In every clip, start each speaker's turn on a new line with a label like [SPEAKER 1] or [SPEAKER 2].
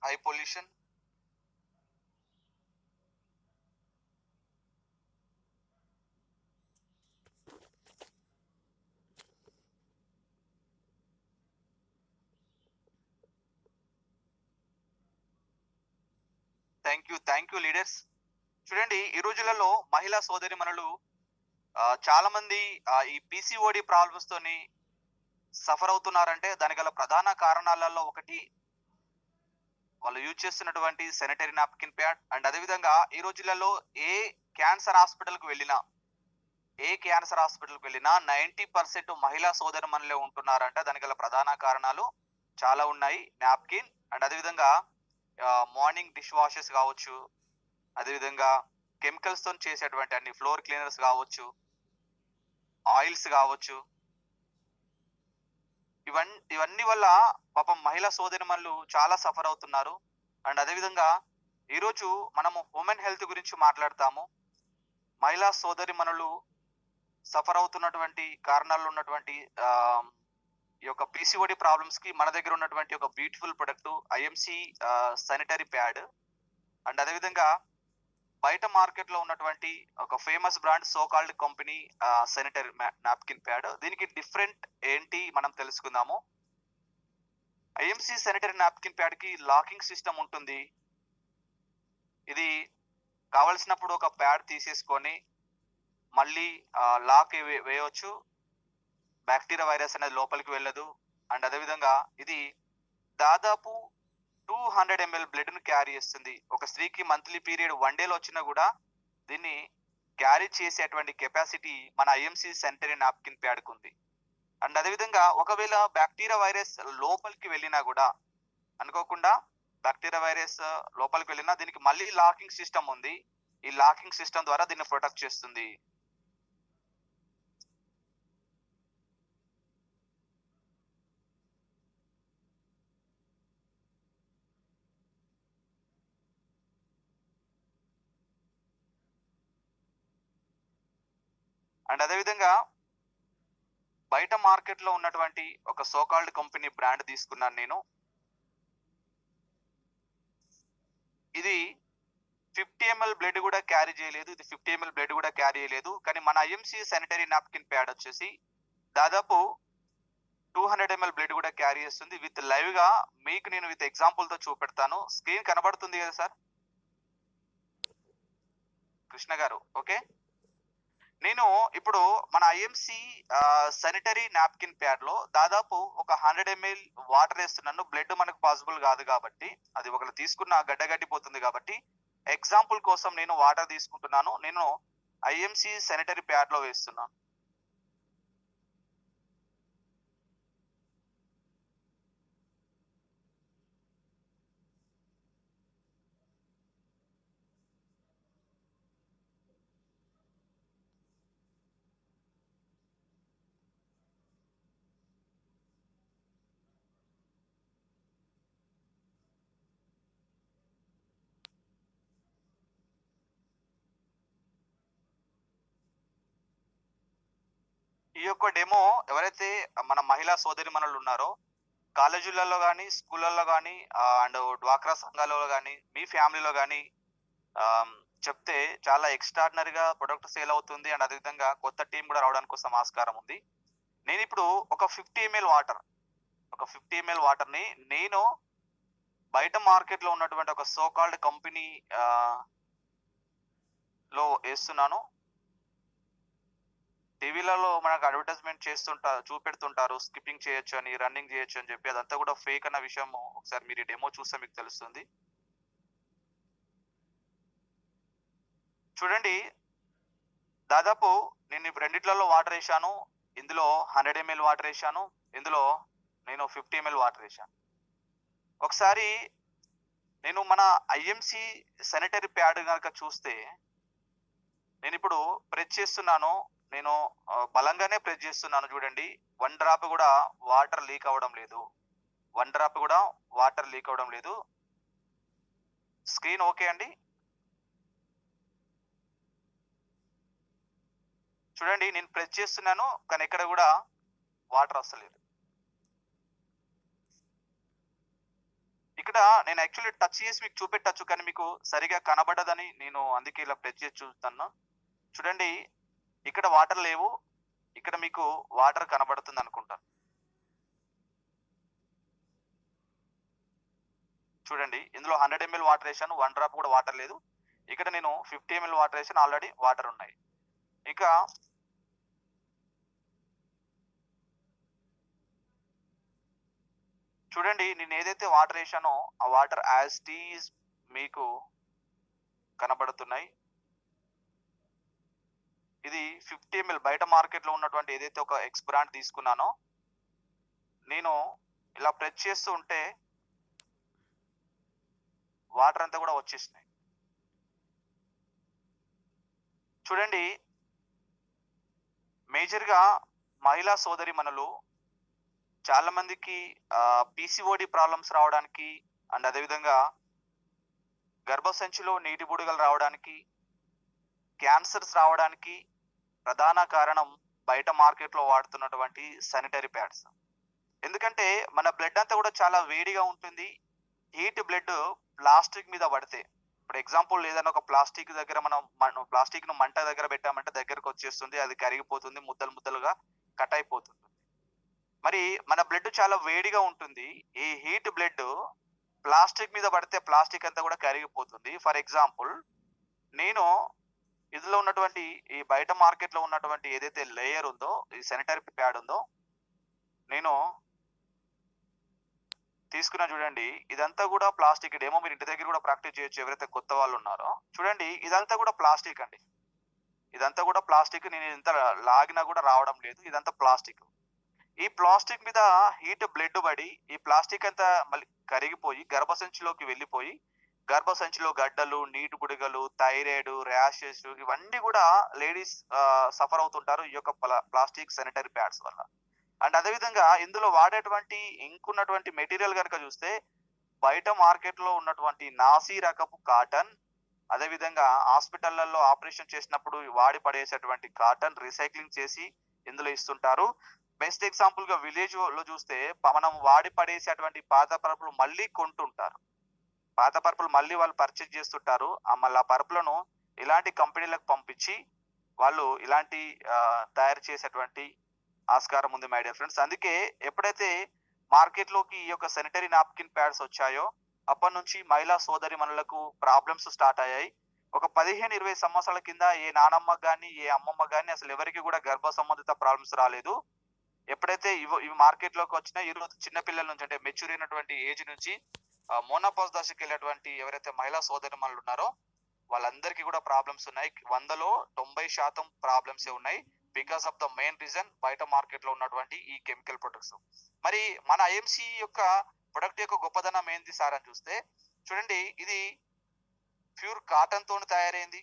[SPEAKER 1] high pollution. Thank you leaders. చూడండి, ఈ రోజులలో మహిళా సోదరిమణులు చాలా మంది ఈ పీసీఓడి ప్రాబ్లమ్స్ తోని సఫర్ అవుతున్నారంటే దానికి గల ప్రధాన కారణాలలో ఒకటి వాళ్ళు యూజ్ చేస్తున్నటువంటి శానిటరీ నాప్కిన్ ప్యాడ్. అండ్ అదేవిధంగా ఈ రోజులలో ఏ క్యాన్సర్ హాస్పిటల్కి వెళ్ళినా ఏ క్యాన్సర్ హాస్పిటల్కి వెళ్ళినా 90% మహిళా సోదరిమణులే ఉంటున్నారంటే దానికి గల ప్రధాన కారణాలు చాలా ఉన్నాయి. నాప్కిన్ అండ్ అదేవిధంగా మార్నింగ్ డిష్ వాషెస్ కావచ్చు, అదేవిధంగా కెమికల్స్ తో చేసేటువంటి అన్ని ఫ్లోర్ క్లీనర్స్ కావచ్చు, ఆయిల్స్ కావచ్చు, ఇవన్నీ వల్ల పాపం మహిళా సోదరిమణులు చాలా సఫర్ అవుతున్నారు. అండ్ అదేవిధంగా ఈరోజు మనము ఉమెన్ హెల్త్ గురించి మాట్లాడతాము. మహిళా సోదరిమణులు సఫర్ అవుతున్నటువంటి కారణాలు ఉన్నటువంటి ఈ యొక్క పీసీఓడి ప్రాబ్లమ్స్ కి మన దగ్గర ఉన్నటువంటి ఒక beautiful product IMC sanitary pad. And అదేవిధంగా బయట మార్కెట్ లో ఉన్నటువంటి ఒక famous brand so called company sanitary napkin pad. దీనికి డిఫరెంట్ ఏంటి మనం తెలుసుకుందాము. ఐఎంసి శానిటరీ నాప్కిన్ ప్యాడ్ కి లాకింగ్ సిస్టమ్ ఉంటుంది. ఇది కావలసినప్పుడు ఒక ప్యాడ్ తీసేసుకొని మళ్ళీ లాక్ వేయవచ్చు. బ్యాక్టీరియా వైరస్ అనేది లోపలికి వెళ్ళదు. అండ్ అదేవిధంగా ఇది దాదాపు 200 ml బ్లడ్ ను క్యారీ చేస్తుంది. ఒక స్త్రీకి మంత్లీ పీరియడ్ 1 డేలో వచ్చినా కూడా దీన్ని క్యారీ చేసేటువంటి కెపాసిటీ మన ఐఎంసి శానిటరీ నాప్కిన్ ప్యాడ్ కు ఉంది. అండ్ అదేవిధంగా ఒకవేళ బ్యాక్టీరియా వైరస్ లోపలికి వెళ్ళినా కూడా అనుకోకుండా బ్యాక్టీరియా వైరస్ లోపలికి వెళ్ళినా దీనికి మళ్ళీ లాకింగ్ సిస్టమ్ ఉంది. ఈ లాకింగ్ సిస్టమ్ ద్వారా దీన్ని ప్రొటెక్ట్ చేస్తుంది. అండ్ అదేవిధంగా బయట మార్కెట్ లో ఉన్నటువంటి ఒక సోకాల్డ్ కంపెనీ బ్రాండ్ తీసుకున్నాను నేను. ఇది 50 ml బ్లడ్ కూడా క్యారీ చేయలేదు. ఇది 50 ml బ్లడ్ కూడా క్యారీ చేయలేదు. కానీ మన ఐఎంసి శానిటరీ నాప్కిన్ ప్యాడ్ వచ్చేసి దాదాపు 200 ml బ్లడ్ కూడా క్యారీ చేస్తుంది. విత్ లైవ్ గా మీకు నేను విత్ ఎగ్జాంపుల్ తో చూపెడతాను. స్క్రీన్ కనబడుతుంది కదా సార్ కృష్ణ గారు? ఓకే. నేను ఇప్పుడు మన ఐఎంసి శానిటరీ నాప్కిన్ ప్యాడ్ లో దాదాపు ఒక 100 ml వాటర్ వేస్తున్నాను. బ్లడ్ మనకు పాసిబుల్ కాదు కాబట్టి, అది ఒకరు తీసుకున్న గడ్డగట్టిపోతుంది కాబట్టి ఎగ్జాంపుల్ కోసం నేను వాటర్ తీసుకుంటున్నాను. నేను ఐఎంసి శానిటరీ ప్యాడ్ లో వేస్తున్నాను. ఈ యొక్క డెమో ఎవరైతే మన మహిళా సోదరిమణులు ఉన్నారో కాలేజీలలో కానీ, స్కూళ్ళల్లో కానీ, అండ్ డ్వాక్రా సంఘాలలో కానీ, మీ ఫ్యామిలీలో కానీ చెప్తే చాలా ఎక్స్ట్రాడినరీగా ప్రొడక్ట్ సేల్ అవుతుంది. అండ్ అదేవిధంగా కొత్త టీం కూడా రావడానికి కోసం ఆస్కారం ఉంది. నేను ఇప్పుడు ఒక 50 ml వాటర్ ని నేను బయట మార్కెట్ లో ఉన్నటువంటి ఒక సోకాల్డ్ కంపెనీ లో వేస్తున్నాను. టీవీలలో మనకు అడ్వర్టైజ్మెంట్ చూపెడుతుంటారు స్కిప్పింగ్ చేయొచ్చు అని, రన్నింగ్ చేయొచ్చు అని చెప్పి. అదంతా కూడా ఫేక్ అన్న విషయం ఒకసారి మీరు డెమో చూస్తే మీకు తెలుస్తుంది. చూడండి, దాదాపు నేను ఇప్పుడు రెండిట్లలో వాటర్ వేసాను. ఇందులో 100 ml వాటర్ వేసాను, ఇందులో నేను 50 ml వాటర్ వేసాను. ఒకసారి నేను మన ఐఎంసి శానిటరీ ప్యాడ్ కనుక చూస్తే నేను ఇప్పుడు ప్రెస్ చేస్తున్నాను. నేను బలంగానే ప్రెస్ చేస్తున్నాను. చూడండి, 1 డ్రాప్ కూడా వాటర్ లీక్ అవ్వడం లేదు. 1 డ్రాప్ కూడా వాటర్ లీక్ అవ్వడం లేదు. స్క్రీన్ ఓకే అండి? చూడండి, నేను ప్రెస్ చేస్తున్నాను కానీ ఎక్కడ కూడా వాటర్ వస్తలేదు. ఇక్కడ నేను యాక్చువల్లీ టచ్ చేసి మీకు చూపెట్టొచ్చు. కానీ మీకు సరిగ్గా కనబడదని నేను అందుకే ఇలా ప్రెస్ చేసి చూపుతున్నా. చూడండి, ఇక్కడ వాటర్ లేవు. ఇక్కడ మీకు వాటర్ కనబడుతుందనుకుంటాను. చూడండి, ఇందులో 100 ఎంఎల్ వాటర్ ఏశాను. 1 డ్రాప్ కూడా వాటర్ లేదు. ఇక్కడ నేను 50 ఎంఎల్ వాటర్ ఏశాను. ఆల్రెడీ వాటర్ ఉన్నాయి. ఇక చూడండి, నేను ఏదైతే వాటర్ ఏశానో ఆ వాటర్ యాజ్ ఇట్ ఈజ్ మీకు కనబడుతున్నాయి. ఇది 50 ఎంఎల్ బయట మార్కెట్‌లో ఉన్నటువంటి ఏదైతే ఒక ఎక్స్ బ్రాండ్ తీసుకున్నానో, నేను ఇలా ప్రెస్ చేస్తూ ఉంటే వాటర్ అంతా కూడా వచ్చేసినాయి. చూడండి, మేజర్‌గా మహిళా సోదరీమణులు చాలా మందికి పీసీఓడి ప్రాబ్లమ్స్ రావడానికి అండ్ అదేవిధంగా గర్భసంచిలో నీటి బుడగలు రావడానికి, క్యాన్సర్స్ రావడానికి ప్రధాన కారణం బయట మార్కెట్‌లో వాడుతున్నటువంటి శానిటరీ ప్యాడ్స్. ఎందుకంటే మన బ్లడ్ అంతా కూడా చాలా వేడిగా ఉంటుంది. హీట్ బ్లడ్ ప్లాస్టిక్ మీద పడితే, ఇప్పుడు ఎగ్జాంపుల్ ఏదైనా ఒక ప్లాస్టిక్ దగ్గర మనం ప్లాస్టిక్‌ను మంట దగ్గర పెట్టామంటే దగ్గరకు వచ్చేస్తుంది. అది కరిగిపోతుంది. ముద్దలు ముద్దలుగా కట్ అయిపోతుంది. మరి మన బ్లడ్ చాలా వేడిగా ఉంటుంది. ఈ హీట్ బ్లడ్ ప్లాస్టిక్ మీద పడితే ప్లాస్టిక్ అంతా కూడా కరిగిపోతుంది. ఫర్ ఎగ్జాంపుల్, నేను ఇందులో ఉన్నటువంటి ఈ బయట మార్కెట్‌లో ఉన్నటువంటి ఏదైతే లేయర్ ఉందో, ఈ శానిటరీ ప్యాడ్ ఉందో, నేను తీసుకున్నా చూడండి. ఇదంతా కూడా ప్లాస్టిక్. డెమో మీరు ఇంటి దగ్గర కూడా ప్రాక్టీస్ చేయొచ్చు ఎవరైతే కొత్త వాళ్ళు ఉన్నారో. చూడండి, ఇదంతా కూడా ప్లాస్టిక్ అండి. ఇదంతా కూడా ప్లాస్టిక్. నేను ఇంత లాగినా కూడా రావడం లేదు. ఇదంతా ప్లాస్టిక్. ఈ ప్లాస్టిక్ మీద హీట్ బ్లడ్ పడి ఈ ప్లాస్టిక్ అంతా మళ్ళీ కరిగిపోయి గర్భసంచిలోకి వెళ్ళిపోయి, గర్భసంచిలో గడ్డలు, నీటి బుడగలు, థైరాయిడ్, ర్యాషెస్ ఇవన్నీ కూడా లేడీస్ సఫర్ అవుతుంటారు ఈ యొక్క ప్లాస్టిక్ శానిటరీ ప్యాడ్స్ వల్ల. అండ్ అదేవిధంగా ఇందులో వాడేటువంటి ఇంకున్నటువంటి మెటీరియల్ కనుక చూస్తే, బయట మార్కెట్‌లో ఉన్నటువంటి నాసీ రకపు కాటన్, అదేవిధంగా హాస్పిటళ్లలో ఆపరేషన్ చేసినప్పుడు వాడి పడేసేటువంటి కాటన్ రీసైక్లింగ్ చేసి ఇందులో ఇస్తుంటారు. బెస్ట్ ఎగ్జాంపుల్ గా విలేజ్ లో చూస్తే మనం వాడి పడేసేటువంటి పాత పరుపులు మళ్ళీ కొంటుంటారు. పాత పరుపులు మళ్ళీ వాళ్ళు పర్చేజ్ చేస్తుంటారు. మళ్ళీ ఆ పరుపులను ఇలాంటి కంపెనీలకు పంపించి వాళ్ళు ఇలాంటి తయారు చేసేటువంటి ఆస్కారం ఉంది మై డియర్ ఫ్రెండ్స్. అందుకే ఎప్పుడైతే మార్కెట్ లోకి ఈ యొక్క శానిటరీ నాప్కిన్ ప్యాడ్స్ వచ్చాయో అప్పటి నుంచి మహిళా సోదరీమణులకు ప్రాబ్లమ్స్ స్టార్ట్ అయ్యాయి. ఒక 15-20 సంవత్సరాల కింద ఏ నానమ్మ గాని ఏ అమ్మమ్మ గాని అసలు ఎవరికి కూడా గర్భ సంబంధిత ప్రాబ్లమ్స్ రాలేదు. ఎప్పుడైతే ఇవి మార్కెట్ లోకి వచ్చినా ఈరోజు చిన్న పిల్లల నుంచి అంటే మెచ్యూర్ అయినటువంటి ఏజ్ నుంచి మోనోపాజ్ దశకి వెళ్ళేటువంటి ఎవరైతే మహిళా సోదరీమణులు ఉన్నారో వాళ్ళందరికీ కూడా ప్రాబ్లమ్స్ ఉన్నాయి. 100లో 90% ప్రాబ్లమ్స్ ఉన్నాయి. Because of the main reason బయట మార్కెట్ లో ఉన్నటువంటి ఈ కెమికల్ ప్రొడక్ట్స్. మరి మన ఐఎంసి యొక్క ప్రొడక్ట్ యొక్క గొప్పదనం ఏంది సార్ అని చూస్తే, చూడండి, ఇది ప్యూర్ కాటన్ తోని తయారైంది.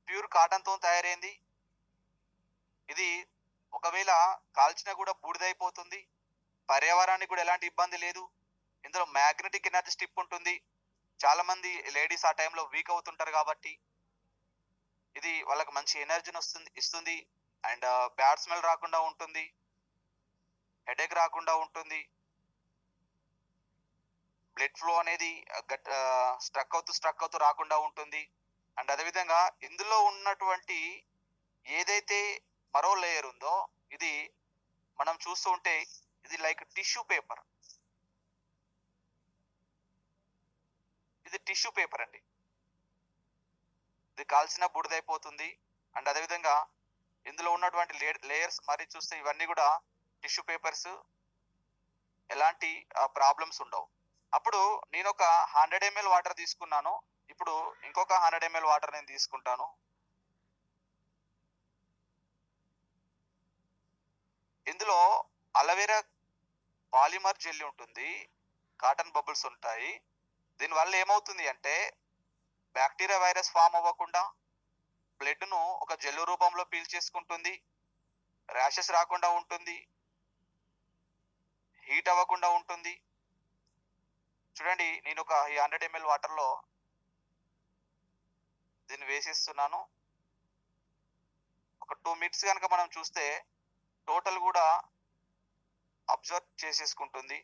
[SPEAKER 1] ప్యూర్ కాటన్ తో తయారైంది. ఇది ఒకవేళ కాల్చినా కూడా బూడిదైపోతుంది. పర్యావరణానికి కూడా ఎలాంటి ఇబ్బంది లేదు. ఇందులో మ్యాగ్నెటిక్ ఎనర్జీ స్ట్రిప్ ఉంటుంది. చాలా మంది లేడీస్ ఆ టైంలో వీక్ అవుతుంటారు కాబట్టి ఇది వాళ్ళకి మంచి ఎనర్జీని ఇస్తుంది. అండ్ బ్యాడ్ స్మెల్ రాకుండా ఉంటుంది. హెడేక్ రాకుండా ఉంటుంది. బ్లడ్ ఫ్లో అనేది స్ట్రక్ అవుతూ రాకుండా ఉంటుంది. అండ్ అదేవిధంగా ఇందులో ఉన్నటువంటి ఏదైతే మరో లేయర్ ఉందో ఇది మనం చూస్తూ ఉంటే ఇది లైక్ టిష్యూ పేపర్. ఇది టిష్యూ పేపర్ అండి. ఇది కాల్చిన బూడిదైపోతుంది. అండ్ అదేవిధంగా ఇందులో ఉన్నటువంటి లేయర్స్ మరి చూస్తే ఇవన్నీ కూడా టిష్యూ పేపర్స్. ఎలాంటి ప్రాబ్లమ్స్ ఉండవు. అప్పుడు నేను ఒక 100 ml వాటర్ తీసుకున్నాను. ఇప్పుడు ఇంకొక 100 ml వాటర్ నేను తీసుకుంటాను. ఇందులో అలోవెరా పాలిమర్ జెల్ ఉంటుంది. కాటన్ బబుల్స్ ఉంటాయి. దీనివల్ల ఏమవుతుంది అంటే బ్యాక్టీరియా వైరస్ ఫామ్ అవ్వకుండా బ్లడ్ ను ఒక జెల్ రూపంలో పీల్చేసుకుంటుంది. ర్యాషెస్ రాకుండా ఉంటుంది. హీట్ అవ్వకుండా ఉంటుంది. చూడండి, నేను ఒక 100 ml వాటర్ లో దీన్ని వేసేస్తున్నాను. ఒక 2 మినిట్స్ గనుక మనం చూస్తే టోటల్ గూడా అబ్జర్వ్ చేసేసుకుంటుంది.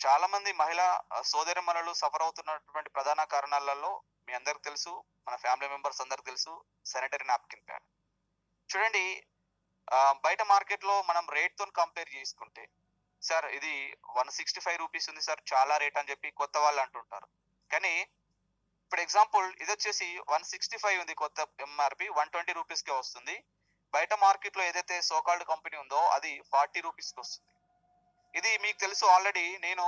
[SPEAKER 1] చాలా మంది మహిళా సోదరీమణులు సఫర్ అవుతున్నటువంటి ప్రధాన కారణాలలో మీ అందరికి తెలుసు, మన ఫ్యామిలీ మెంబర్స్ అందరికి తెలుసు, శానిటరీ నాప్కిన్ ప్యాడ్. చూడండి, బయట మార్కెట్‌లో మనం రేట్‌తోని కంపేర్ చేసుకుంటే, సార్ ఇది 165 రూపీస్ ఉంది సార్, చాలా రేట్ అని చెప్పి కొత్త వాళ్ళు అంటుంటారు. కానీ ఇప్పుడు ఎగ్జాంపుల్ ఇదొచ్చేసి 165 ఉంది కొత్త ఎంఆర్‌పి, 120 రూపీస్‌కే వస్తుంది. బయట మార్కెట్‌లో ఏదైతే సో కాల్డ్ కంపెనీ ఉందో అది 40 రూపీస్‌కి వస్తుంది. ఇది మీకు తెలుసు ఆల్రెడీ. నేను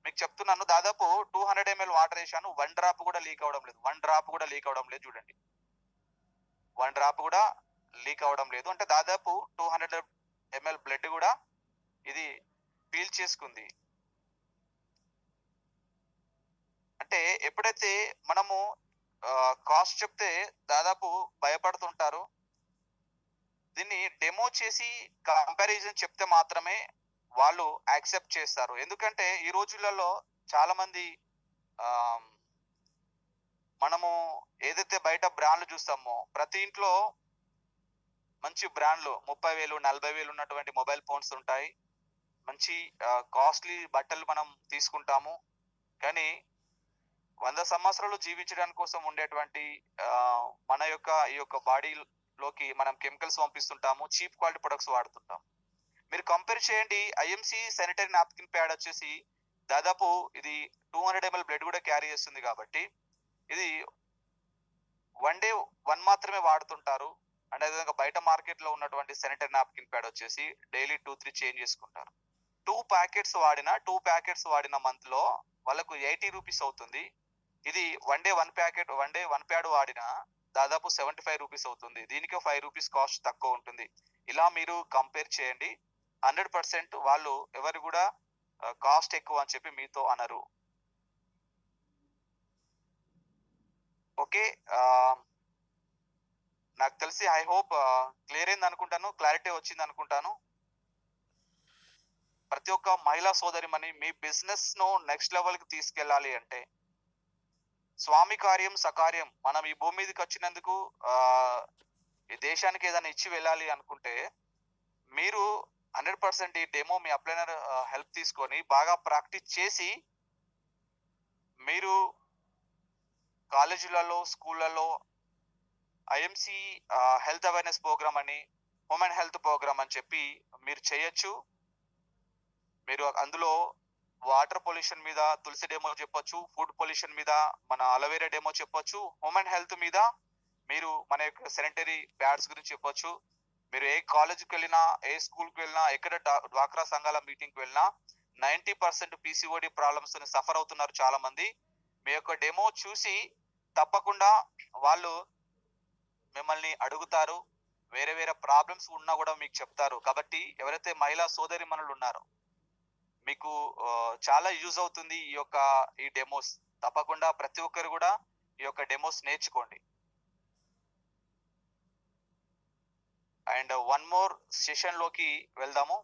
[SPEAKER 1] మీకు చెప్తున్నాను, దాదాపు 200 ఎంఎల్ వాటర్ ఏశాను. 1 డ్రాప్ కూడా లీక్ అవ్వడం లేదు. 1 డ్రాప్ కూడా లీక్ అవ్వడం లేదు చూడండి. 1 డ్రాప్ కూడా లీక్ అవ్వడం లేదు. అంటే దాదాపు 200 ఎంఎల్ బ్లడ్ కూడా ఇది పీల్చేసుకుంది. అంటే ఎప్పుడైతే మనము కాస్ట్ చెప్తే దాదాపు భయపడుతుంటారు. దీన్ని డెమో చేసి కంపారిజన్ చెప్తే మాత్రమే వాళ్ళు యాక్సెప్ట్ చేస్తారు. ఎందుకంటే ఈ రోజులలో చాలా మంది మనము ఏదైతే బయట బ్రాండ్లు చూస్తామో, ప్రతి ఇంట్లో మంచి బ్రాండ్లు 30,000, 40,000 ఉన్నటువంటి మొబైల్ ఫోన్స్ ఉంటాయి. మంచి కాస్ట్లీ బట్టలు మనం తీసుకుంటాము. కానీ 100 సంవత్సరాలు జీవించడానికి కోసం ఉండేటువంటి మన యొక్క ఈ యొక్క బాడీలోకి మనం కెమికల్స్ పంపిస్తుంటాము. చీప్ క్వాలిటీ ప్రొడక్ట్స్ వాడుతుంటాం. మీరు కంపేర్ చేయండి. ఐఎంసీ శానిటరీ నాప్కిన్ ప్యాడ్ వచ్చేసి దాదాపు ఇది 200 ఎంఎల్ బ్లడ్ కూడా క్యారీ చేస్తుంది కాబట్టి ఇది 1 డే 1 మాత్రమే వాడుతుంటారు. అండ్ అదేవిధంగా బయట మార్కెట్ లో ఉన్నటువంటి శానిటరీ నాప్కిన్ ప్యాడ్ వచ్చేసి డైలీ 2-3 చేంజ్ చేసుకుంటారు. 2 ప్యాకెట్స్ వాడిన మంత్ లో వాళ్ళకు 80 రూపీస్ అవుతుంది. ఇది 1 డే 1 ప్యాడ్ వాడిన దాదాపు 75 రూపీస్ అవుతుంది. దీనికి 5 రూపీస్ కాస్ట్ తక్కువ ఉంటుంది. ఇలా మీరు కంపేర్ చేయండి. 100% వాళ్ళు ఎవరు కూడా కాస్ట్ ఎక్కువ అని చెప్పి మీతో అనరు. ఓకే. నాకు తెలిసి ఐ హోప్ క్లియర్ అయింది అనుకుంటాను, క్లారిటీ వచ్చింది అనుకుంటాను. ప్రతి ఒక్క మహిళా సోదరిమణి మీ బిజినెస్ ను నెక్స్ట్ లెవెల్ కి తీసుకెళ్ళాలి అంటే, స్వామి కార్యం సకార్యం, మనం ఈ భూమి మీదకి వచ్చినందుకు ఈ దేశానికి ఏదైనా ఇచ్చి వెళ్ళాలి అనుకుంటే మీరు 100% ఈ డెమో మీ అప్లైనర్ హెల్ప్ తీసుకొని బాగా ప్రాక్టీస్ చేసి మీరు కాలేజీలలో, స్కూళ్ళలో ఐఎంసీ హెల్త్ అవేర్నెస్ ప్రోగ్రామ్ అని, ఉమెన్ హెల్త్ ప్రోగ్రామ్ అని చెప్పి మీరు చేయొచ్చు. మీరు అందులో వాటర్ పొల్యూషన్ మీద తులసి డెమో చెప్పొచ్చు, ఫుడ్ పొల్యూషన్ మీద మన అలోవెరా డెమో చెప్పొచ్చు, ఉమెన్ హెల్త్ మీద మీరు మన యొక్క శానిటరీ ప్యాడ్స్ గురించి చెప్పొచ్చు. మీరు ఏ కాలేజీకి వెళ్ళినా, ఏ స్కూల్కి వెళ్ళినా, ఎక్కడ డ్వాక్రా సంఘాల మీటింగ్కి వెళ్ళినా 90% పీసీఓడి ప్రాబ్లమ్స్ సఫర్ అవుతున్నారు చాలా మంది. మీ యొక్క డెమో చూసి తప్పకుండా వాళ్ళు మిమ్మల్ని అడుగుతారు. వేరే వేరే ప్రాబ్లమ్స్ ఉన్నా కూడా మీకు చెప్తారు. కాబట్టి ఎవరైతే మహిళా సోదరీమణులు ఉన్నారో మీకు చాలా యూజ్ అవుతుంది ఈ డెమోస్. తప్పకుండా ప్రతి ఒక్కరు కూడా ఈ యొక్క డెమోస్ నేర్చుకోండి. అండ్ వన్ మోర్ సెషన్ లోకి వెళ్దాము.